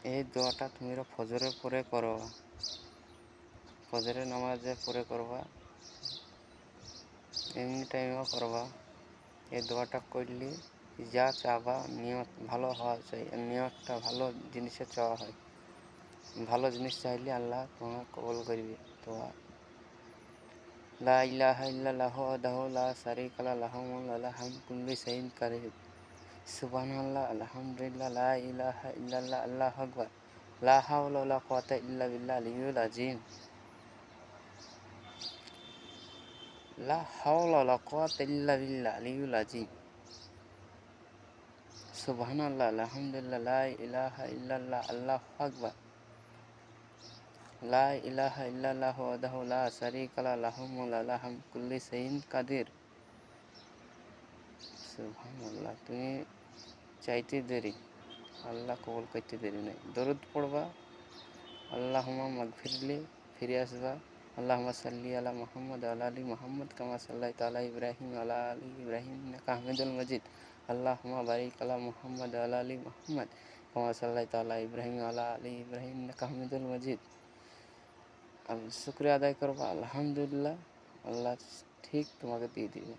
এই দোয়াটা তুমি ফজরের পরে করবা, ফজরের নামাজে পরে করবা, এমনি টাইমেও করবা। এই দোয়াটা করলে যা চাবা নিয়ত ভালো হওয়া চাই, নিয়তটা ভালো জিনিসে চাওয়া হয়। ভালো জিনিস চাইলে আল্লাহ তোমার কবুল করবে দোয়া। লা ইলাহা ইল্লাল্লাহু ওয়াহদাহু লা শারীকা লাহু লাহুল মুলকু ওয়া লাহুল হামদু কুল্লি শাইইন কাদির। সুবহানাল্লাহ, আলহামদুলিল্লাহ, লা ইলাহা ইল্লাল্লাহ, আল্লাহু আকবার, লা হাওলা ওয়ালা কুওয়াতা ইল্লা বিল্লাহিল আলিয়্যিল আযীম। লা হাওলা ওয়ালা কুওয়াতা ইল্লা বিল্লাহিল আলিয়্যিল আযীম। সুবহানাল্লাহ, আলহামদুলিল্লাহ, লা ইলাহা ইল্লাল্লাহ, আল্লাহু আকবার, লা ইলাহা ইল্লাল্লাহু ওয়াহদাহু লা শারীকা লাহু লাহুল মুলকু ওয়া লাহুল হামদু কুল্লি শাইইন কাদির। সুবহানাল্লাহ, তুমি চাইতে দেরি, আল্লাহ কবুল করতে দেরি নেই। দরুদ পড়বা, আল্লাহুম্মা মাগফিরলি, ফিরে আসবা। আল্লাহুম্মা সাল্লি আলা মুহাম্মদ ওয়া আলা আলি মুহাম্মদ কামা সাল্লাইতা আলা ইব্রাহিম ওয়া আলা আলি ইব্রাহিম ইন্নাকা হামিদুল মাজিদ। আল্লাহুম্মা বারিক আলা মুহাম্মদ ওয়া আলা আলি মুহাম্মদ কামা সাল্লাইতা আলা ইব্রাহিম ওয়া আলা আলি ইব্রাহিম ইন্নাকা হামিদুল মাজিদ। শুকরিয়া আদায় করবা, আলহামদুলিল্লাহ, আল্লাহ ঠিক তোমাকে দিয়ে দিবে।